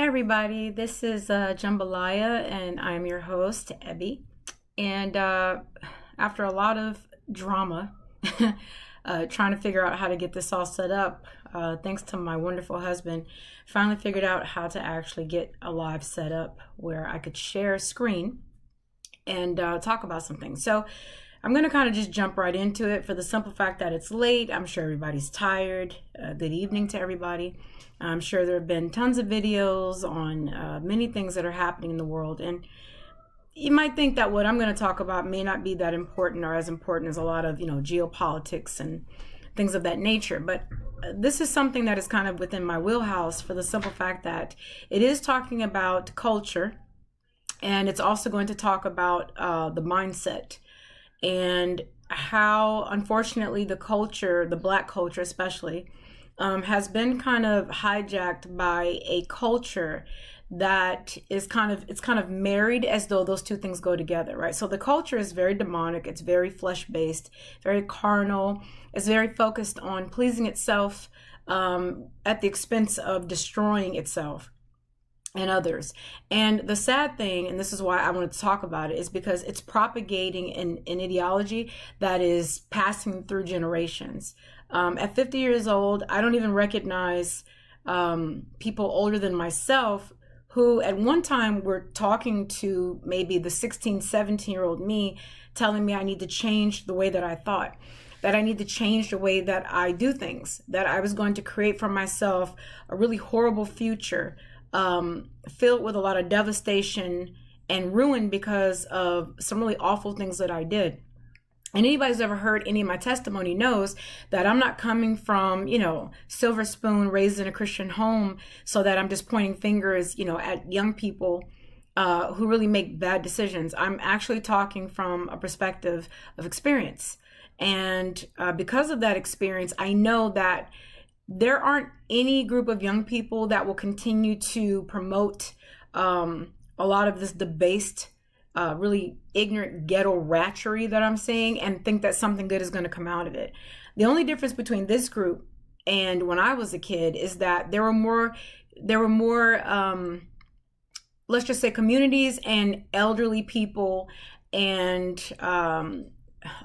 everybody, this is Jambalaya, and I'm your host, Ebby. And after a lot of drama, trying to figure out how to get this all set up, thanks to my wonderful husband, finally figured out how to actually get a live setup where I could share a screen and talk about something. So I'm going to kind of just jump right into it for the simple fact that it's late. I'm sure everybody's tired. Good evening to everybody. I'm sure there have been tons of videos on many things that are happening in the world. And you might think that what I'm going to talk about may not be that important or as important as a lot of, geopolitics and things of that nature. But this is something that is kind of within my wheelhouse for the simple fact that it is talking about culture. And it's also going to talk about the mindset and how, unfortunately, the culture, the Black culture especially, has been kind of hijacked by a culture that is kind of married as though those two things go together, right? So the culture is very demonic, it's very flesh-based, very carnal, it's very focused on pleasing itself at the expense of destroying itself and others. And the sad thing, and this is why I wanted to talk about it, is because it's propagating an ideology that is passing through generations. At 50 years old, I don't even recognize people older than myself who at one time were talking to maybe the 16, 17-year-old me, telling me I need to change the way that I thought, that I need to change the way that I do things, that I was going to create for myself a really horrible future, filled with a lot of devastation and ruin because of some really awful things that I did. And anybody who's ever heard any of my testimony knows that I'm not coming from, silver spoon, raised in a Christian home, so that I'm just pointing fingers, at young people who really make bad decisions. I'm actually talking from a perspective of experience. And because of that experience, I know that there aren't any group of young people that will continue to promote a lot of this debased, really ignorant ghetto ratchery that I'm seeing and think that something good is going to come out of it. The only difference between this group and when I was a kid is that there were more, let's just say, communities and elderly people and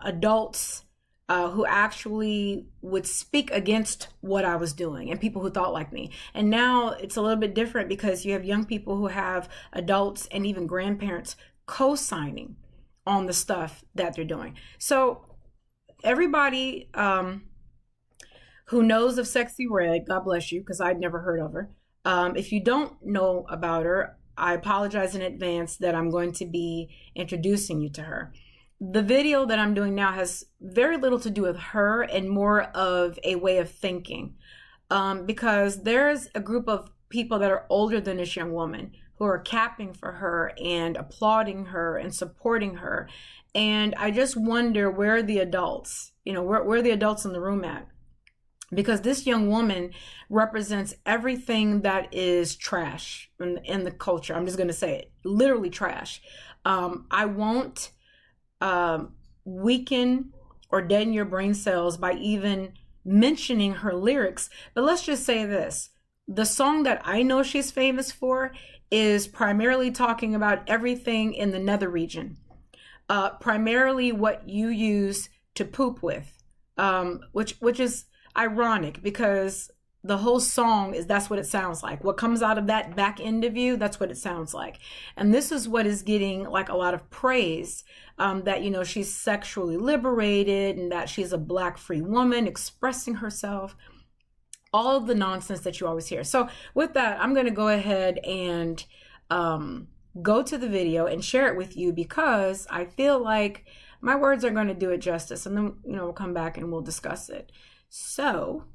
adults who actually would speak against what I was doing, and people who thought like me. And now it's a little bit different because you have young people who have adults and even grandparents co-signing on the stuff that they're doing. So everybody who knows of Sexy Red, God bless you, because I'd never heard of her. If you don't know about her, I apologize in advance that I'm going to be introducing you to her. The video that I'm doing now has very little to do with her and more of a way of thinking, because there's a group of people that are older than this young woman who are capping for her and applauding her and supporting her. And I just wonder where are the adults, where are the adults in the room at? Because this young woman represents everything that is trash in the culture. I'm just going to say it, literally trash. I won't weaken or deaden your brain cells by even mentioning her lyrics. But let's just say this. The song that I know she's famous for is primarily talking about everything in the nether region, primarily what you use to poop with, which is ironic because the whole song that's what it sounds like. What comes out of that back end of you, that's what it sounds like. And this is what is getting like a lot of praise, that, she's sexually liberated and that she's a Black free woman expressing herself, all of the nonsense that you always hear. So with that, I'm going to go ahead and go to the video and share it with you because I feel like my words are going to do it justice. And then, we'll come back and we'll discuss it. So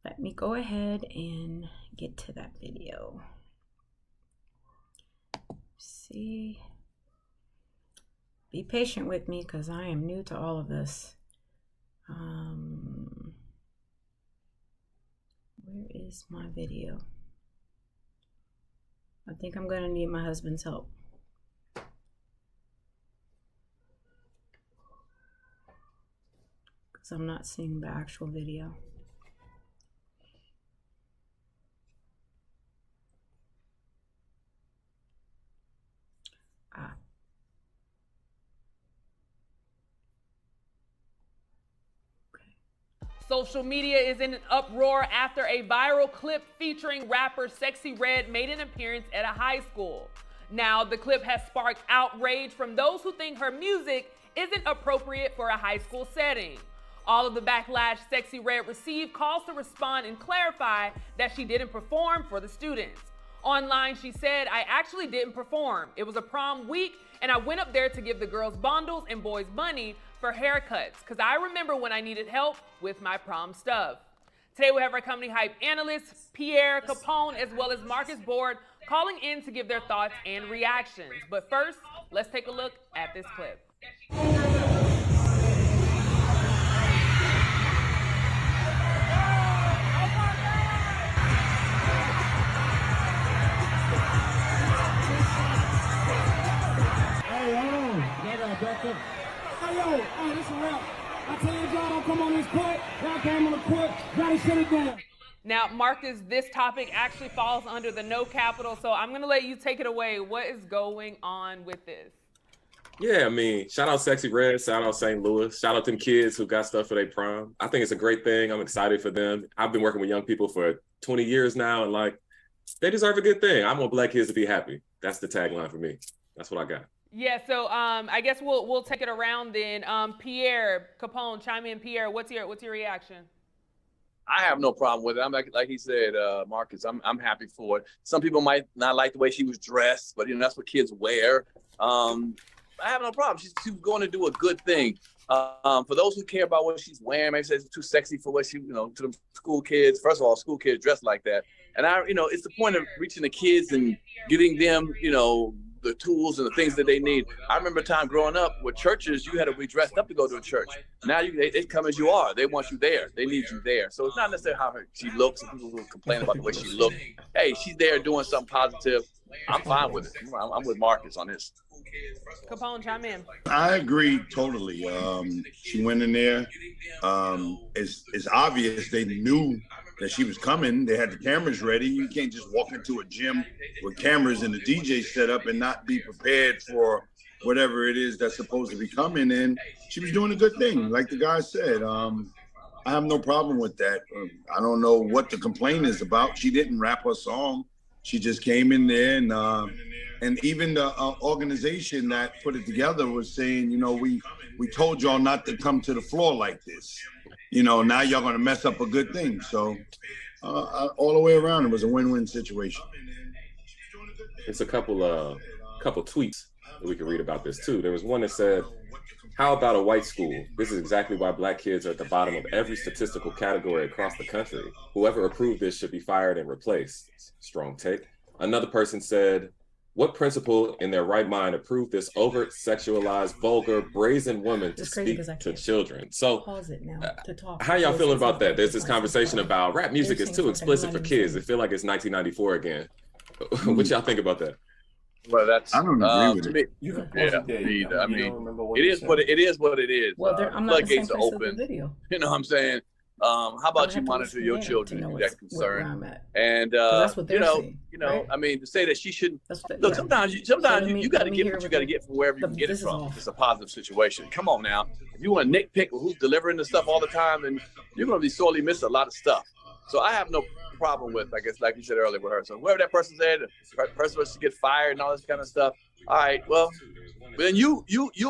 let me go ahead and get to that video. See, be patient with me because I am new to all of this. Where is my video? I think I'm going to need my husband's help. Because I'm not seeing the actual video. Social media is in an uproar after a viral clip featuring rapper Sexy Red made an appearance at a high school. Now, the clip has sparked outrage from those who think her music isn't appropriate for a high school setting. All of the backlash Sexy Red received calls to respond and clarify that she didn't perform for the students. Online, she said, "I actually didn't perform. It was a prom week, and I went up there to give the girls bundles and boys money for haircuts, because I remember when I needed help with my prom stuff." Today, we have our company hype analysts, Pierre Capone, as well as Marcus Board, calling in to give their thoughts and reactions. But first, let's take a look at this clip. Hey, yo, this is a rap. I tell y'all don't come on this court. Y'all came on the court. Gotta shut it down. Now, Marcus, this topic actually falls under the no capital, so I'm going to let you take it away. What is going on with this? Yeah, I mean, shout out Sexy Red, shout out St. Louis, shout out them kids who got stuff for their prom. I think it's a great thing. I'm excited for them. I've been working with young people for 20 years now, and like, they deserve a good thing. I want Black kids to be happy. That's the tagline for me. That's what I got. Yeah, so I guess we'll take it around then. Pierre Capone, chime in. Pierre, what's your reaction? I have no problem with it. I'm like he said, Marcus. I'm happy for it. Some people might not like the way she was dressed, but that's what kids wear. I have no problem. She's going to do a good thing. For those who care about what she's wearing, maybe say it's too sexy for what she, to the school kids. First of all, school kids dress like that, and it's the point of reaching the kids and getting them, the tools and the things that they need. I remember a time growing up with churches, you had to be dressed up to go to a church. Now they come as you are. They want you there. They need you there. So it's not necessarily how she looks. Some people who complain about the way she looks. Hey, she's there doing something positive. I'm fine with it. I'm with Marcus on this. Capone, chime in. I agree totally. She went in there. It's obvious they knew that she was coming. They had the cameras ready. You can't just walk into a gym with cameras and the DJ set up and not be prepared for whatever it is that's supposed to be coming. And she was doing a good thing, like the guy said. I have no problem with that. I don't know what the complaint is about. She didn't rap her song. She just came in there, and even the organization that put it together was saying, we told y'all not to come to the floor like this. Now y'all gonna mess up a good thing. So all the way around, it was a win-win situation. It's a couple tweets that we can read about this too. There was one that said, "How about a white school? This is exactly why Black kids are at the bottom of every statistical category across the country. Whoever approved this should be fired and replaced." Strong take. Another person said, "What principal in their right mind approved this overt, sexualized, vulgar, brazen woman to speak to children?" So pause it now to talk. How y'all feeling about that? There's this conversation about rap music is too explicit for kids. It feel like it's 1994 again. What y'all think about that? Well, I don't agree with it. I mean, it is what it is. Well, I'm not the same floodgates are person open. the video. You know what I'm saying? How about you monitor your children if you're that concerned? And that's what they're saying, right? I mean, to say that she shouldn't look. Sometimes you got to get what you got to get from wherever you can get it from. It's a positive situation. Come on now. If you want to nitpick who's delivering the stuff all the time, then you're going to be sorely miss a lot of stuff. So I have no problem with, I guess, like you said earlier with her. So whoever that person said, the person was to get fired and all this kind of stuff. All right, well, then you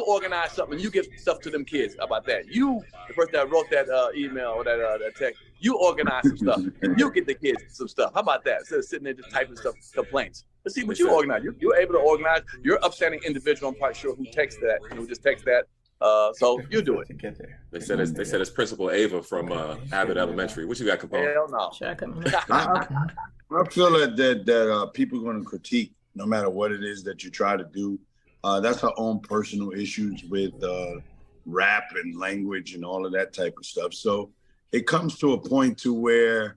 organize something. You give stuff to them kids. How about that? You, the person that wrote that email or that text, you organize some stuff. And you get the kids some stuff. How about that? Instead of sitting there just typing stuff, complaints. Let's see what you organize. You're able to organize. You're an upstanding individual. I'm quite sure who texts that. Who just text that. So you do it. They said it's Principal Ava from Abbott Elementary. What you got, Capone? Hell no. I feel that people are going to critique no matter what it is that you try to do. That's her own personal issues with rap and language and all of that type of stuff. So it comes to a point to where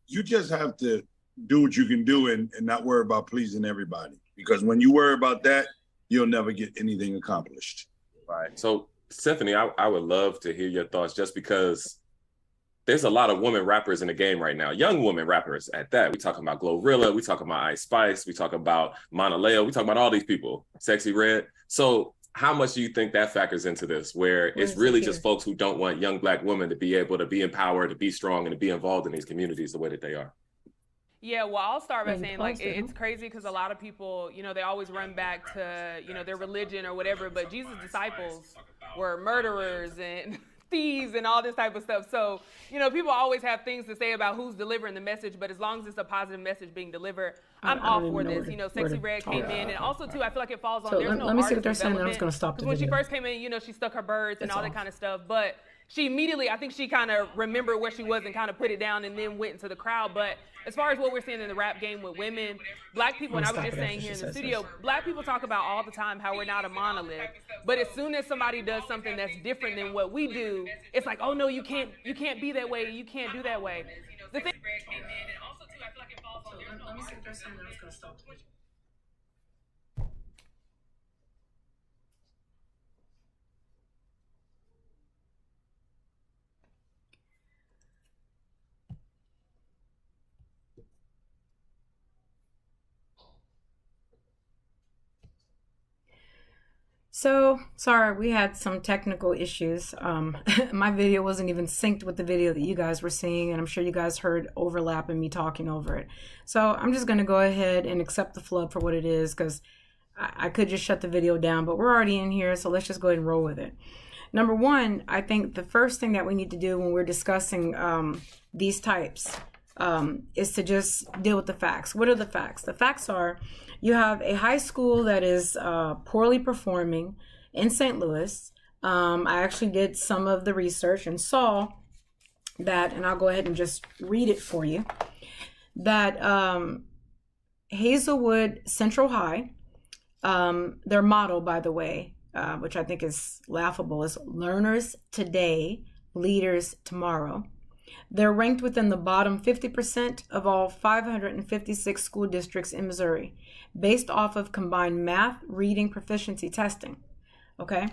you just have to do what you can do and not worry about pleasing everybody. Because when you worry about that, you'll never get anything accomplished. Right. So, Symphony, I would love to hear your thoughts, just because there's a lot of women rappers in the game right now, young women rappers at that. We talking about Glorilla, we talking about Ice Spice, we talking about Monaleo, we talking about all these people, Sexy Red. So how much do you think that factors into this, where it's really just folks who don't want young Black women to be able to be empowered, to be strong, and to be involved in these communities the way that they are? Yeah, well, I'll start by saying, like, it's crazy because a lot of people, you know, they always run back to, you know, their religion or whatever, but Jesus' disciples were murderers and thieves and all this type of stuff. So, you know, people always have things to say about who's delivering the message, but as long as it's a positive message being delivered, I'm all for this. You know, Sexy Red came in, and also, too, I feel like it falls on, So there's no let me see what artist they're saying, and I'm development. just going to stop the When she video. first came in, you know, she stuck her birds and all that kind of stuff, but she immediately, I think she kind of remembered where she was and kind of put it down and then went into the crowd. But as far as what we're seeing in the rap game with women, Black people, and I was just saying here in the studio, Black people talk about all the time how we're not a monolith. But as soon as somebody does something that's different than what we do, it's like, oh no, you can't be that way, you can't do that way. The thing. Let me see what they're saying, and I'm just going to stop the video. So, sorry, we had some technical issues. My video wasn't even synced with the video that you guys were seeing, and I'm sure you guys heard overlap and me talking over it. So I'm just going to go ahead and accept the flood for what it is, because I could just shut the video down, but we're already in here, so let's just go ahead and roll with it. Number one, I think the first thing that we need to do when we're discussing these types is to just deal with the facts. What are the facts? The facts are, you have a high school that is poorly performing in St. Louis. I actually did some of the research and saw that, and I'll go ahead and just read it for you, that Hazelwood Central High, their motto, by the way, which I think is laughable, is learners today, leaders tomorrow. They're ranked within the bottom 50% of all 556 school districts in Missouri, based off of combined math, reading proficiency testing. Okay?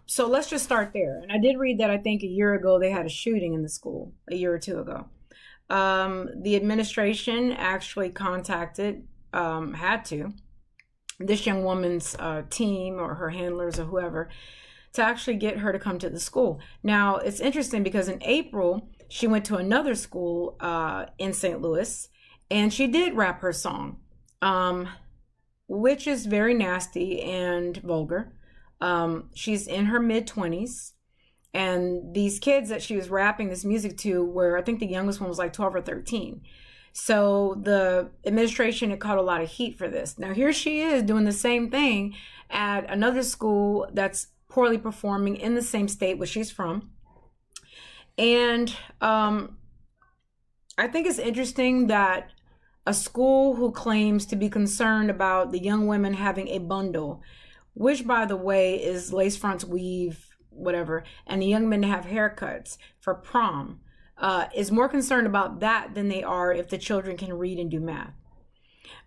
So let's just start there. And I did read that I think a year ago they had a shooting in the school, a year or two ago. The administration actually contacted, had to, this young woman's team or her handlers or whoever, to actually get her to come to the school. Now, it's interesting because in April, she went to another school in St. Louis, and she did rap her song, which is very nasty and vulgar. She's in her mid-20s, and these kids that she was rapping this music to were, I think the youngest one was like 12 or 13. So the administration had caught a lot of heat for this. Now, here she is doing the same thing at another school that's poorly performing in the same state where she's from. And I think it's interesting that a school who claims to be concerned about the young women having a bundle, which, by the way, is lace fronts, weave, whatever, and the young men have haircuts for prom, is more concerned about that than they are if the children can read and do math.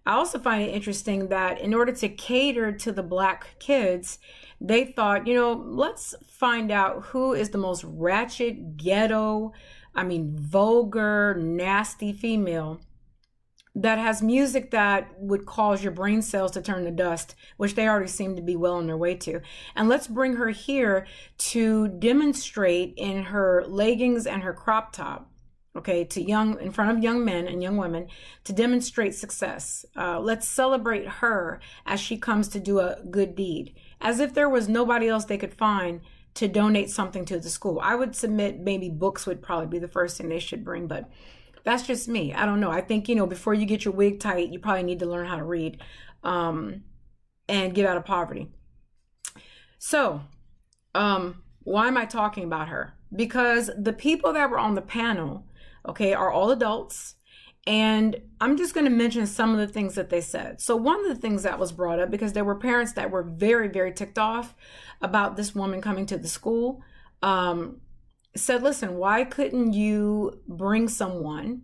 I also find it interesting that in order to cater to the Black kids, they thought, you know, let's find out who is the most ratchet, ghetto, vulgar, nasty female that has music that would cause your brain cells to turn to dust, which they already seem to be well on their way to. And let's bring her here to demonstrate in her leggings and her crop top, okay, in front of young men and young women, to demonstrate success. Let's celebrate her as she comes to do a good deed, as if there was nobody else they could find to donate something to the school. I would submit maybe books would probably be the first thing they should bring, but that's just me. I don't know. I think, you know, before you get your wig tight, you probably need to learn how to read and get out of poverty. So, why am I talking about her? Because the people that were on the panel, okay, are all adults. And I'm just going to mention some of the things that they said. So one of the things that was brought up, because there were parents that were very, very ticked off about this woman coming to the school, said, listen, why couldn't you bring someone,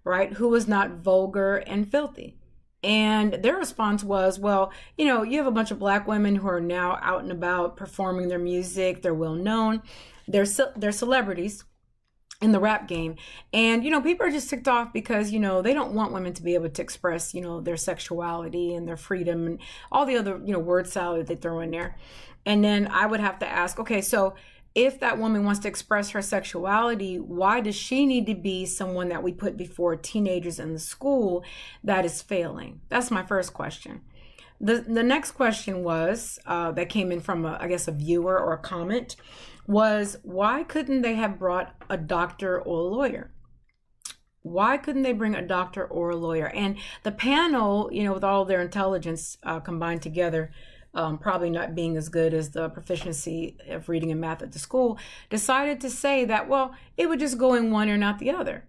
right, who was not vulgar and filthy? And their response was, well, you know, you have a bunch of Black women who are now out and about performing their music. They're well known. They're celebrities. in the rap game. And, people are just ticked off because, they don't want women to be able to express, their sexuality and their freedom and all the other, word salad that they throw in there. And then I would have to ask, okay, so if that woman wants to express her sexuality, why does she need to be someone that we put before teenagers in the school that is failing? That's my first question. The next question was, that came in from, a viewer or a comment, was why couldn't they have brought a doctor or a lawyer? Why couldn't they bring a doctor or a lawyer? And the panel, with all their intelligence combined together, probably not being as good as the proficiency of reading and math at the school, decided to say that, well, it would just go in one or not the other.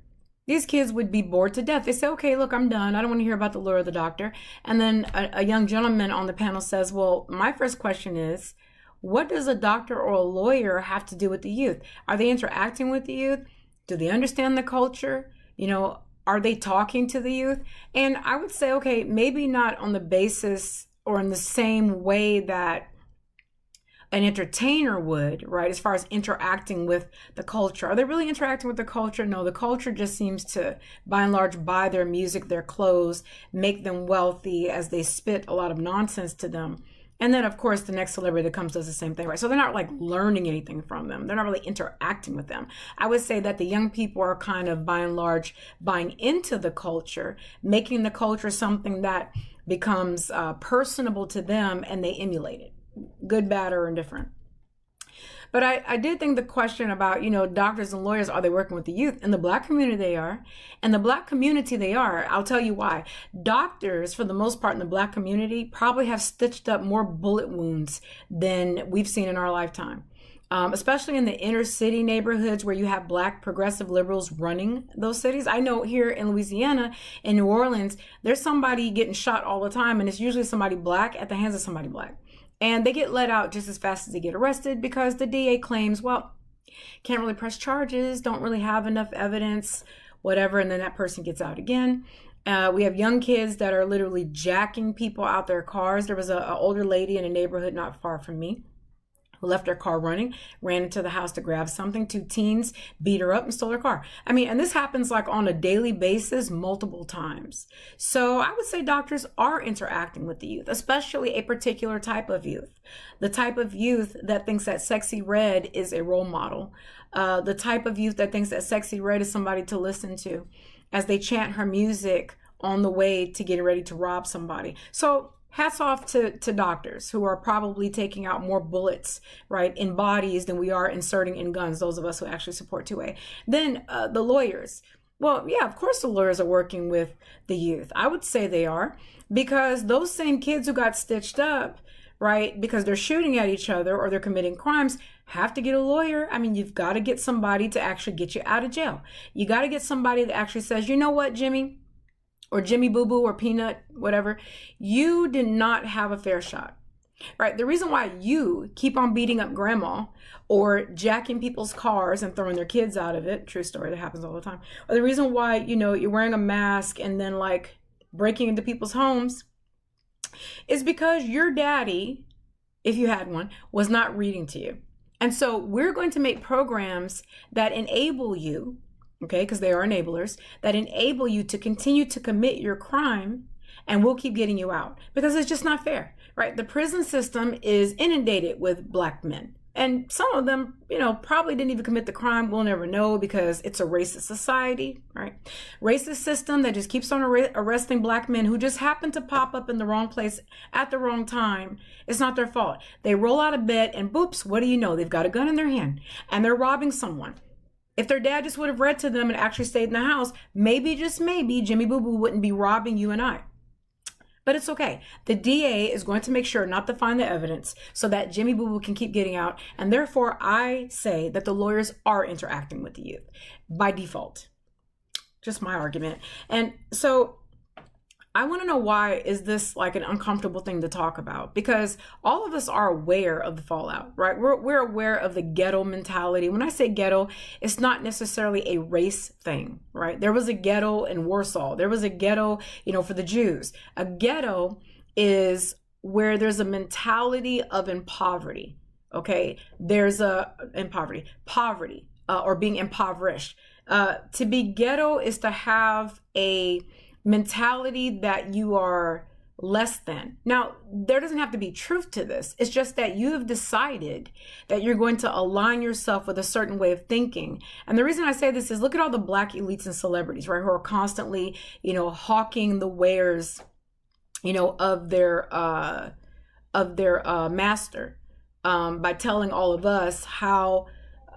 These kids would be bored to death. They say, okay, look, I'm done. I don't want to hear about the lawyer or the doctor. And then a young gentleman on the panel says, well, my first question is, what does a doctor or a lawyer have to do with the youth? Are they interacting with the youth? Do they understand the culture? Are they talking to the youth? And I would say, okay, maybe not on the basis or in the same way that an entertainer would, right? As far as interacting with the culture. Are they really interacting with the culture? No, the culture just seems to, by and large, buy their music, their clothes, make them wealthy as they spit a lot of nonsense to them. And then, of course, the next celebrity that comes does the same thing, right? So they're not like learning anything from them. They're not really interacting with them. I would say that the young people are kind of, by and large, buying into the culture, making the culture something that becomes personable to them, and they emulate it, good, bad, or indifferent. But I did think the question about, doctors and lawyers, are they working with the youth? In the Black community, they are. In the Black community, they are. I'll tell you why. Doctors, for the most part in the Black community, probably have stitched up more bullet wounds than we've seen in our lifetime. Especially in the inner city neighborhoods where you have Black progressive liberals running those cities. I know here in Louisiana, in New Orleans, there's somebody getting shot all the time, and it's usually somebody Black at the hands of somebody Black. And they get let out just as fast as they get arrested because the DA claims, well, can't really press charges, don't really have enough evidence, whatever, and then that person gets out again. We have young kids that are literally jacking people out their cars. There was an older lady in a neighborhood not far from me who left her car running, ran into the house to grab something. 2 teens beat her up and stole her car. I mean, and this happens like on a daily basis, multiple times. So I would say doctors are interacting with the youth, especially a particular type of youth. The type of youth that thinks that Sexy Red is a role model. The type of youth that thinks that Sexy Red is somebody to listen to as they chant her music on the way to getting ready to rob somebody. So hats off to doctors who are probably taking out more bullets, right, in bodies than we are inserting in guns, those of us who actually support 2A. Then the lawyers. Well, yeah, of course the lawyers are working with the youth. I would say they are, because those same kids who got stitched up, right, because they're shooting at each other or they're committing crimes, have to get a lawyer. I mean, you've got to get somebody to actually get you out of jail. You got to get somebody that actually says, you know what, Jimmy, or Jimmy Boo Boo or Peanut, whatever, you did not have a fair shot, right? The reason why you keep on beating up grandma or jacking people's cars and throwing their kids out of it, true story, that happens all the time, or the reason why, you're wearing a mask and then like breaking into people's homes is because your daddy, if you had one, was not reading to you. And so we're going to make programs that enable you, okay, because they are enablers, that enable you to continue to commit your crime, and we'll keep getting you out, because it's just not fair, right? The prison system is inundated with Black men, and some of them, probably didn't even commit the crime. We'll never know because it's a racist society, right? Racist system that just keeps on arresting Black men who just happen to pop up in the wrong place at the wrong time. It's not their fault. They roll out of bed and boops, what do you know? They've got a gun in their hand and they're robbing someone. If their dad just would have read to them and actually stayed in the house, maybe, just maybe, Jimmy Boo Boo wouldn't be robbing you and I. But it's okay. The DA is going to make sure not to find the evidence so that Jimmy Boo Boo can keep getting out. And therefore, I say that the lawyers are interacting with the youth by default. Just my argument. And so I want to know, why is this like an uncomfortable thing to talk about? Because all of us are aware of the fallout, right? We're aware of the ghetto mentality. When I say ghetto, it's not necessarily a race thing, right? There was a ghetto in Warsaw. There was a ghetto, for the Jews. A ghetto is where there's a mentality of poverty, okay? Poverty. or being impoverished. To be ghetto is to have a mentality that you are less than. Now, there doesn't have to be truth to this. It's just that you have decided that you're going to align yourself with a certain way of thinking. And the reason I say this is look at all the Black elites and celebrities, right, who are constantly, hawking the wares, of their master, by telling all of us how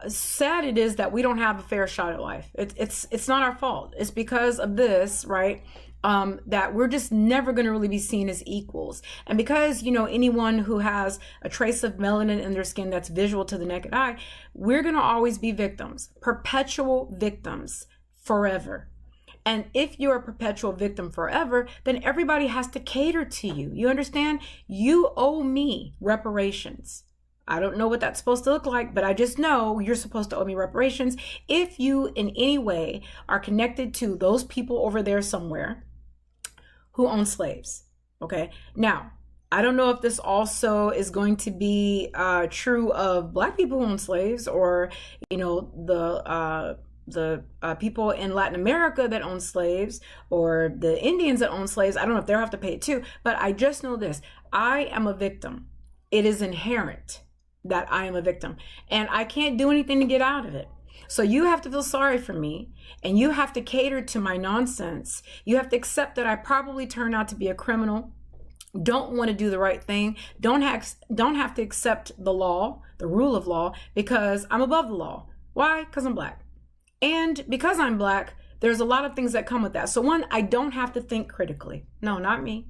sad it is that we don't have a fair shot at life. It's not our fault. It's because of this, right? That we're just never going to really be seen as equals. And because, anyone who has a trace of melanin in their skin that's visual to the naked eye, we're going to always be victims, perpetual victims forever. And if you're a perpetual victim forever, then everybody has to cater to you. You understand? You owe me reparations. I don't know what that's supposed to look like, but I just know you're supposed to owe me reparations if you in any way are connected to those people over there somewhere who own slaves. Okay. Now, I don't know if this also is going to be true of Black people who own slaves, or, the people in Latin America that own slaves, or the Indians that own slaves. I don't know if they'll have to pay it too, but I just know this. I am a victim. It is inherent that I am a victim, and I can't do anything to get out of it. So you have to feel sorry for me, and you have to cater to my nonsense. You have to accept that I probably turned out to be a criminal, don't want to do the right thing, don't have to accept the law, the rule of law, because I'm above the law. Why? Because I'm Black. And because I'm Black, there's a lot of things that come with that. So one, I don't have to think critically. No, not me.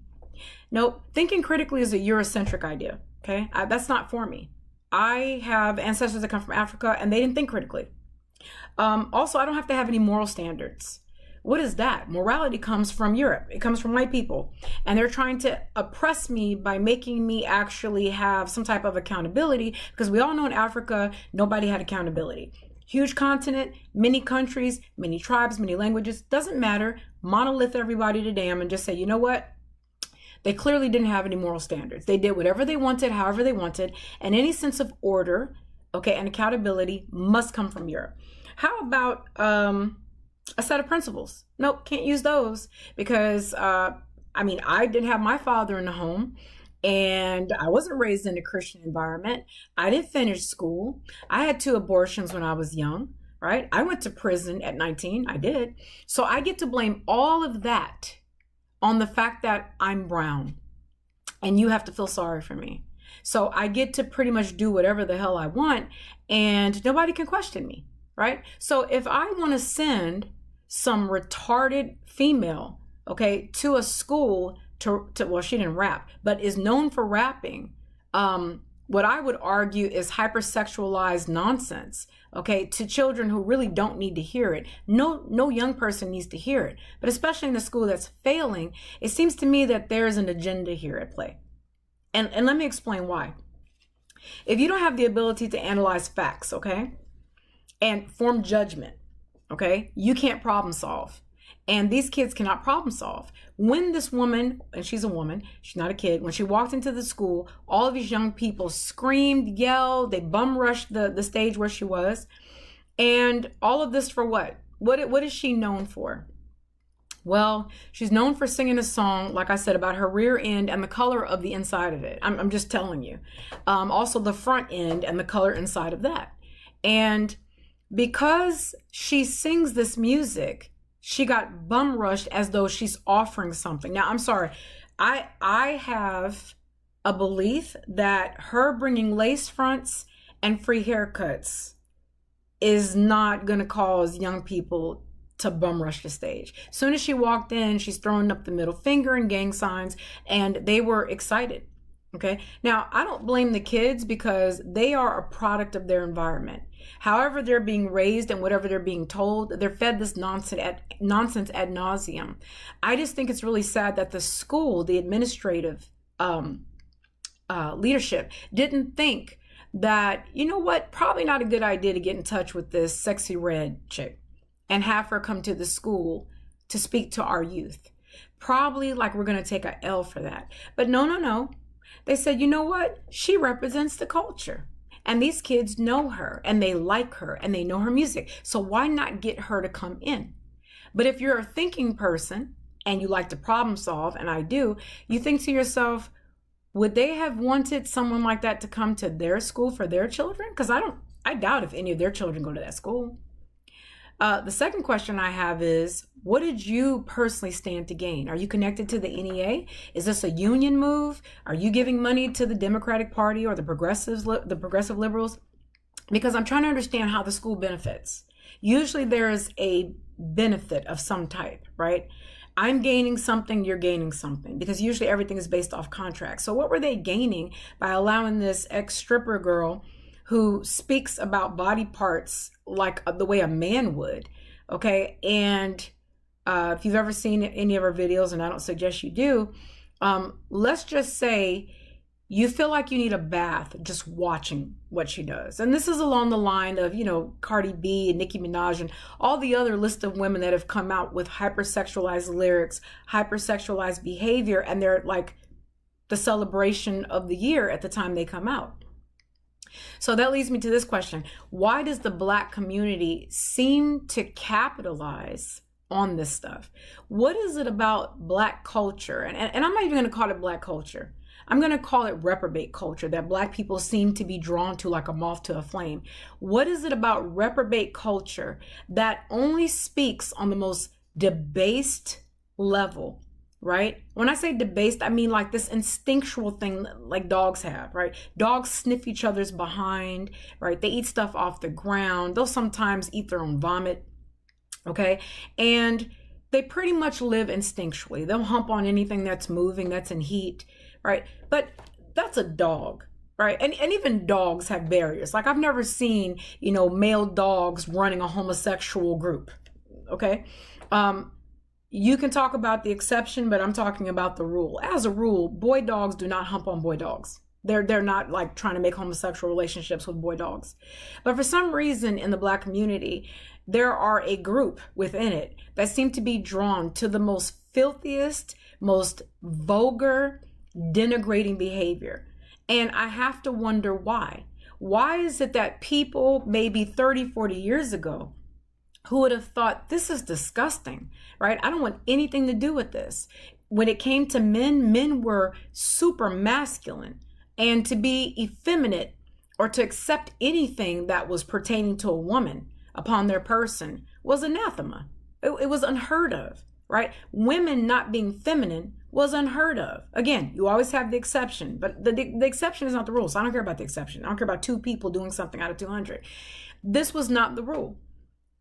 No, thinking critically is a Eurocentric idea. Okay, that's not for me. I have ancestors that come from Africa, and they didn't think critically. Also, I don't have to have any moral standards. What is that? Morality comes from Europe. It comes from white people. And they're trying to oppress me by making me actually have some type of accountability, because we all know in Africa, nobody had accountability. Huge continent, many countries, many tribes, many languages, doesn't matter. Monolith everybody to damn and just say, you know what? They clearly didn't have any moral standards. They did whatever they wanted, however they wanted, and any sense of order, okay, and accountability must come from Europe. How about a set of principles? Nope, can't use those, because I didn't have my father in the home, and I wasn't raised in a Christian environment. I didn't finish school. I had 2 abortions when I was young, right? I went to prison at 19. I did. So I get to blame all of that on the fact that I'm brown, and you have to feel sorry for me. So I get to pretty much do whatever the hell I want, and nobody can question me, right? So if I want to send some retarded female, okay, to a school to well, she didn't rap, but is known for rapping, what I would argue is hypersexualized nonsense, okay, to children who really don't need to hear it. No young person needs to hear it, but especially in a school that's failing, it seems to me that there is an agenda here at play. And let me explain why. If you don't have the ability to analyze facts, okay, and form judgment, okay, you can't problem solve. And these kids cannot problem solve. When this woman, and she's a woman, she's not a kid, when she walked into the school, all of these young people screamed, yelled, they bum rushed the stage where she was. And all of this for what? What is she known for? Well, she's known for singing a song, like I said, about her rear end and the color of the inside of it. I'm just telling you. Also the front end and the color inside of that. And because she sings this music, she got bum rushed as though she's offering something. Now, I'm sorry. I have a belief that her bringing lace fronts and free haircuts is not going to cause young people to bum rush the stage. As soon as she walked in, she's throwing up the middle finger and gang signs, and they were excited. Okay. Now, I don't blame the kids, because they are a product of their environment. However they're being raised and whatever they're being told, they're fed this nonsense ad nauseum. I just think it's really sad that the school, the administrative leadership, didn't think that, you know what, probably not a good idea to get in touch with this sexy red chick and have her come to the school to speak to our youth. Probably like we're going to take a L for that. But no. They said, you know what? She represents the culture. And these kids know her and they like her and they know her music. So why not get her to come in? But if you're a thinking person and you like to problem solve, and I do, you think to yourself, would they have wanted someone like that to come to their school for their children? Because I doubt if any of their children go to that school. The second question I have is, what did you personally stand to gain? Are you connected to the NEA? Is this a union move? Are you giving money to the Democratic Party or the progressive liberals? Because I'm trying to understand how the school benefits. Usually there is a benefit of some type, right? I'm gaining something, you're gaining something, because usually everything is based off contracts. So what were they gaining by allowing this ex-stripper girl who speaks about body parts like the way a man would, okay? And if you've ever seen any of her videos, and I don't suggest you do, let's just say you feel like you need a bath just watching what she does. And this is along the line of, Cardi B and Nicki Minaj and all the other list of women that have come out with hypersexualized lyrics, hypersexualized behavior, and they're like the celebration of the year at the time they come out. So that leads me to this question. Why does the Black community seem to capitalize on this stuff? What is it about Black culture? And I'm not even going to call it Black culture. I'm going to call it reprobate culture that Black people seem to be drawn to like a moth to a flame. What is it about reprobate culture that only speaks on the most debased level, right? When I say debased, I mean like this instinctual thing like dogs have, right? Dogs sniff each other's behind, right? They eat stuff off the ground. They'll sometimes eat their own vomit, okay? And they pretty much live instinctually. They'll hump on anything that's moving, that's in heat, right? But that's a dog, right? And even dogs have barriers. Like I've never seen, male dogs running a homosexual group, okay? You can talk about the exception, but I'm talking about the rule. As a rule, boy dogs do not hump on boy dogs. They're not like trying to make homosexual relationships with boy dogs. But for some reason in the Black community, there are a group within it that seem to be drawn to the most filthiest, most vulgar, denigrating behavior. And I have to wonder why. Why is it that people maybe 30, 40 years ago who would have thought this is disgusting, right? I don't want anything to do with this. When it came to men, men were super masculine, and to be effeminate or to accept anything that was pertaining to a woman upon their person was anathema. It was unheard of, right? Women not being feminine was unheard of. Again, you always have the exception, but the exception is not the rule. So I don't care about the exception. I don't care about 2 people doing something out of 200. This was not the rule.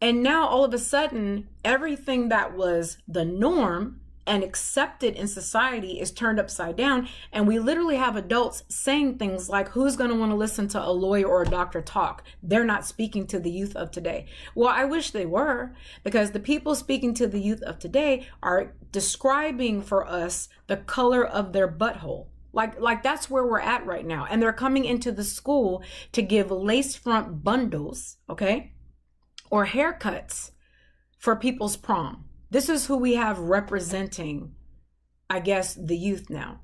And now all of a sudden, everything that was the norm and accepted in society is turned upside down. And we literally have adults saying things like, who's going to want to listen to a lawyer or a doctor talk? They're not speaking to the youth of today. Well, I wish they were, because the people speaking to the youth of today are describing for us the color of their butthole. Like that's where we're at right now. And they're coming into the school to give lace front bundles, okay, or haircuts for people's prom. This is who we have representing, I guess, the youth now.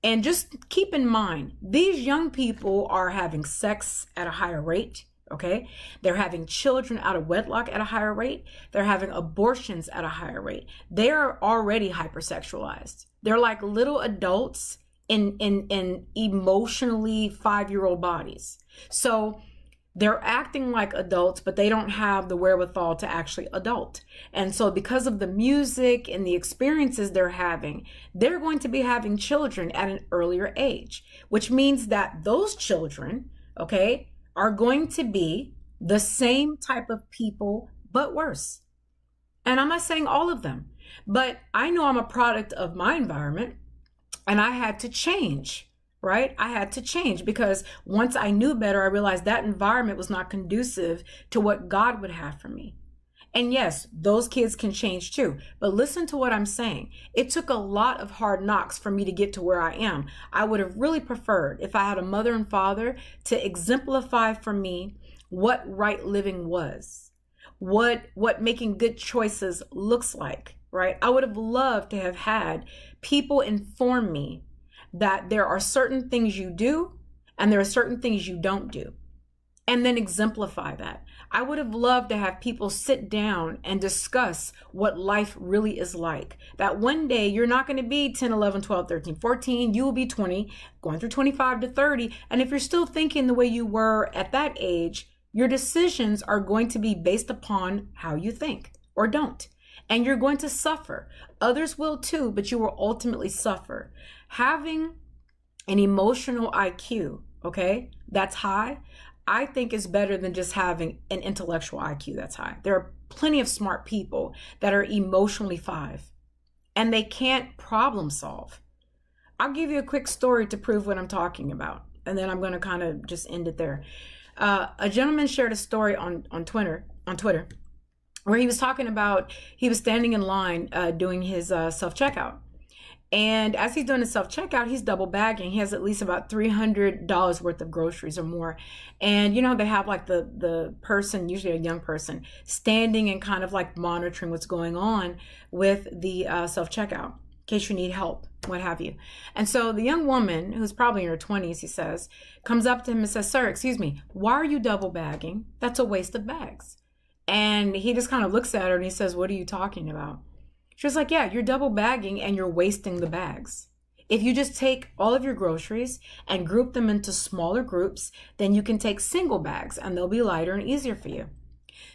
And just keep in mind, these young people are having sex at a higher rate, okay? They're having children out of wedlock at a higher rate. They're having abortions at a higher rate. They are already hypersexualized. They're like little adults in emotionally 5-year-old bodies. So they're acting like adults, but they don't have the wherewithal to actually adult. And so because of the music and the experiences they're having, they're going to be having children at an earlier age, which means that those children, okay, are going to be the same type of people, but worse. And I'm not saying all of them, but I know I'm a product of my environment, and I had to change. Right? I had to change, because once I knew better, I realized that environment was not conducive to what God would have for me. And yes, those kids can change too. But listen to what I'm saying. It took a lot of hard knocks for me to get to where I am. I would have really preferred if I had a mother and father to exemplify for me what right living was, what making good choices looks like, right? I would have loved to have had people inform me that there are certain things you do and there are certain things you don't do. and then exemplify that. I would have loved to have people sit down and discuss what life really is like. That one day you're not going to be 10, 11, 12, 13, 14. You will be 20, going through 25 to 30. And if you're still thinking the way you were at that age, your decisions are going to be based upon how you think or don't. And you're going to suffer. Others will too, but you will ultimately suffer. Having an emotional IQ, okay, that's high, I think is better than just having an intellectual IQ that's high. There are plenty of smart people that are emotionally 5 and they can't problem solve. I'll give you a quick story to prove what I'm talking about. And then I'm going to kind of just end it there. A gentleman shared a story on Twitter where he was talking about, he was standing in line doing his self-checkout. And as he's doing his self-checkout, he's double bagging. He has at least about $300 worth of groceries or more. And, you know, they have like the person, usually a young person, standing and kind of like monitoring what's going on with the self-checkout in case you need help, what have you. And so the young woman, who's probably in her 20s, he says, comes up to him and says, "Sir, excuse me, why are you double bagging? That's a waste of bags." And he just kind of looks at her and he says, "What are you talking about?" She was like, "Yeah, you're double bagging and you're wasting the bags. If you just take all of your groceries and group them into smaller groups, then you can take single bags and they'll be lighter and easier for you."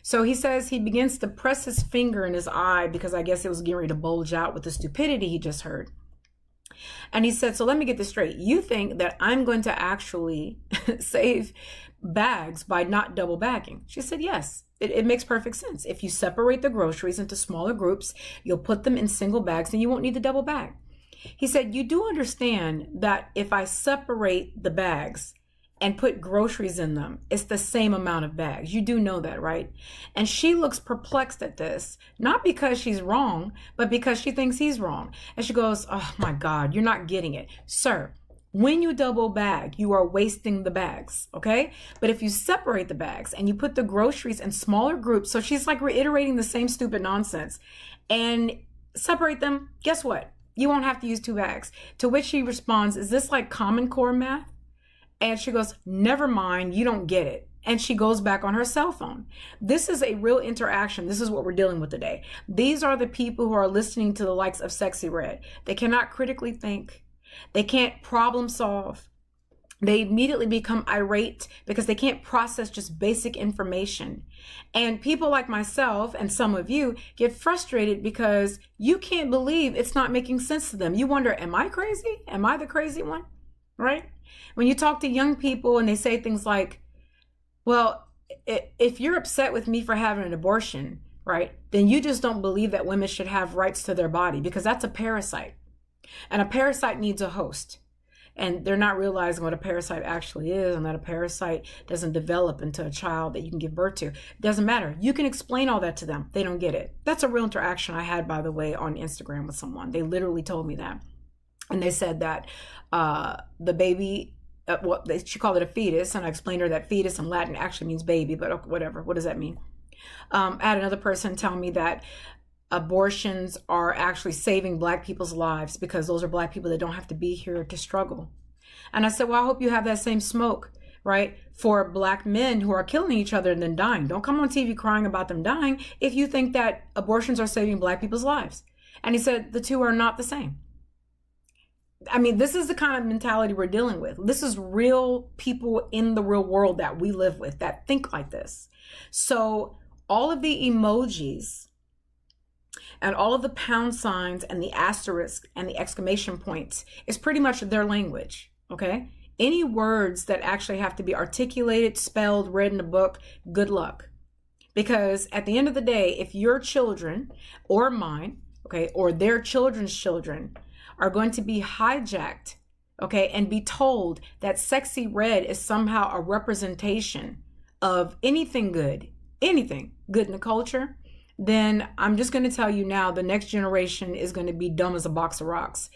So he says he begins to press his finger in his eye because I guess it was getting ready to bulge out with the stupidity he just heard. And he said, "So let me get this straight. You think that I'm going to actually save bags by not double bagging?" She said, "Yes. It makes perfect sense. If you separate the groceries into smaller groups, you'll put them in single bags and you won't need to double bag." He said, "You do understand that if I separate the bags and put groceries in them, it's the same amount of bags. You do know that, right?" And she looks perplexed at this, not because she's wrong, but because she thinks he's wrong. And she goes, "Oh my God, you're not getting it. Sir, when you double bag, you are wasting the bags, okay? But if you separate the bags and you put the groceries in smaller groups," so she's like reiterating the same stupid nonsense, "and separate them, guess what? You won't have to use 2 bags." To which he responds, "Is this like Common Core math?" And she goes, "Never mind, you don't get it." And she goes back on her cell phone. This is a real interaction. This is what we're dealing with today. These are the people who are listening to the likes of Sexy Red. They cannot critically think. They can't problem solve. They immediately become irate because they can't process just basic information. And people like myself and some of you get frustrated because you can't believe it's not making sense to them. You wonder, am I crazy? Am I the crazy one? Right? When you talk to young people and they say things like, "Well, if you're upset with me for having an abortion, right, then you just don't believe that women should have rights to their body because that's a parasite. And a parasite needs a host." And they're not realizing what a parasite actually is, and that a parasite doesn't develop into a child that you can give birth to. It doesn't matter. You can explain all that to them. They don't get it. That's a real interaction I had, by the way, on Instagram with someone. They literally told me that. And they said that the baby, she called it a fetus, and I explained to her that fetus in Latin actually means baby, but whatever. What does that mean? I had another person tell me that abortions are actually saving Black people's lives because those are Black people that don't have to be here to struggle. And I said, well, I hope you have that same smoke, right, for Black men who are killing each other and then dying. Don't come on TV crying about them dying if you think that abortions are saving Black people's lives. And he said the two are not the same. I mean, this is the kind of mentality we're dealing with. This is real people in the real world that we live with that think like this. So all of the emojis and all of the pound signs and the asterisk and the exclamation points is pretty much their language, okay? Any words that actually have to be articulated, spelled, read in a book, good luck. Because at the end of the day, if your children or mine, okay, or their children's children are going to be hijacked, okay, and be told that Sexy Red is somehow a representation of anything good in the culture, then I'm just going to tell you now, the next generation is going to be dumb as a box of rocks.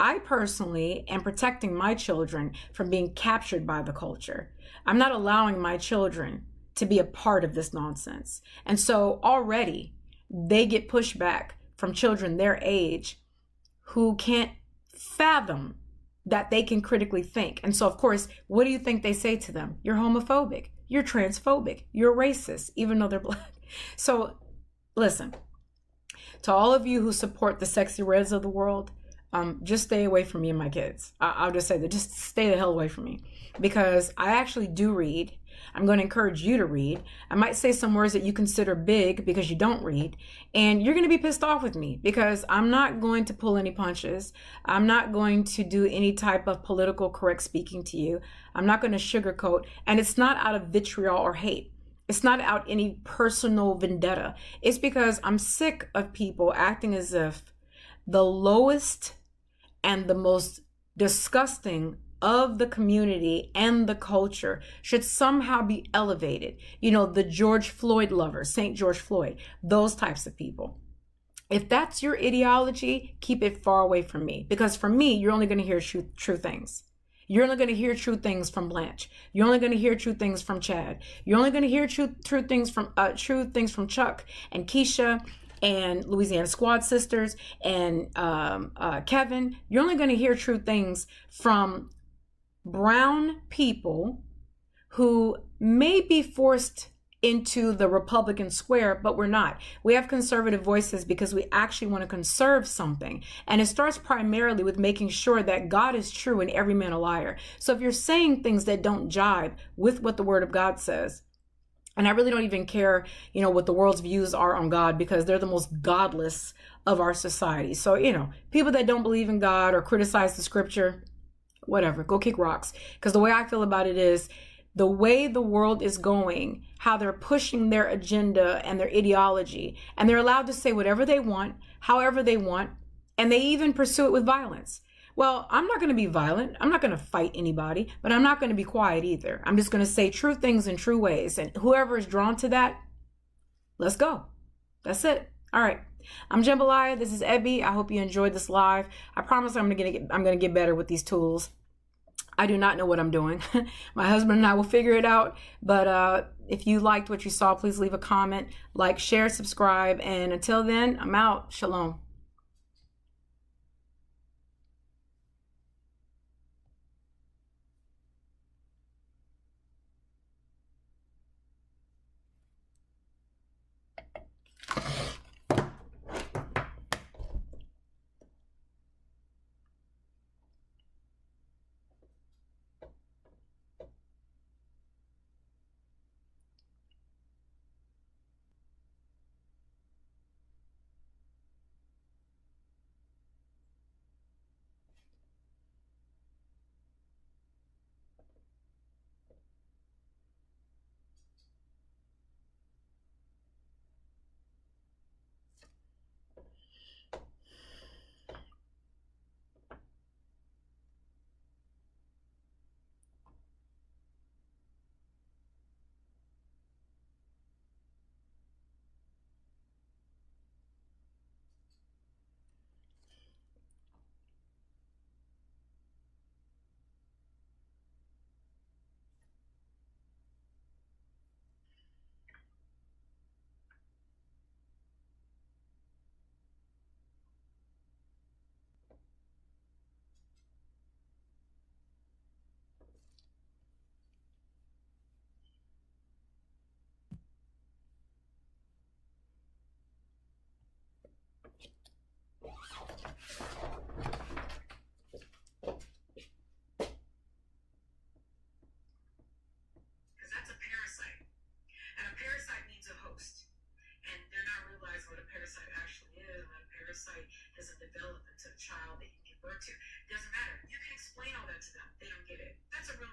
I personally am protecting my children from being captured by the culture. I'm not allowing my children to be a part of this nonsense. And so already they get pushback from children their age who can't fathom that they can critically think. And so, of course, what do you think they say to them? You're homophobic. you're transphobic, you're racist, even though they're black. So listen, to all of you who support the sexy reds of the world, just stay away from me and my kids. I'll just say that, just stay the hell away from me, because I actually do read. I'm going to encourage you to read. I might say some words that you consider big because you don't read, and you're going to be pissed off with me because I'm not going to pull any punches. I'm not going to do any type of political correct speaking to you. I'm not going to sugarcoat, and it's not out of vitriol or hate. It's not out any personal vendetta. It's because I'm sick of people acting as if the lowest and the most disgusting of the community and the culture should somehow be elevated. You know, the George Floyd lovers, St. George Floyd, those types of people. If that's your ideology, keep it far away from me, because for me, you're only going to hear true things. You're only going to hear true things from Blanche. You're only going to hear true things from Chad. You're only going to hear true things from Chuck and Keisha and Louisiana Squad Sisters and Kevin. You're only going to hear true things from brown people who may be forced into the Republican square, but we're not. We have conservative voices because we actually want to conserve something. And it starts primarily with making sure that God is true and every man a liar. So if you're saying things that don't jibe with what the word of God says, and I really don't even care, you know, what the world's views are on God, because they're the most godless of our society. So, you know, people that don't believe in God or criticize the scripture, whatever, go kick rocks. Because the way I feel about it is, the way the world is going, how they're pushing their agenda and their ideology, and they're allowed to say whatever they want, however they want, and they even pursue it with violence. Well, I'm not going to be violent. I'm not going to fight anybody, but I'm not going to be quiet either. I'm just going to say true things in true ways. And whoever is drawn to that, let's go. That's it. All right. I'm Jambalaya. This is Ebby. I hope you enjoyed this live. I promise I'm going to get better with these tools. I do not know what I'm doing. My husband and I will figure it out. But if you liked what you saw, please leave a comment, like, share, subscribe. And until then, I'm out. Shalom. Doesn't develop into a child that you give birth to. Doesn't matter. You can explain all that to them. They don't get it. That's a real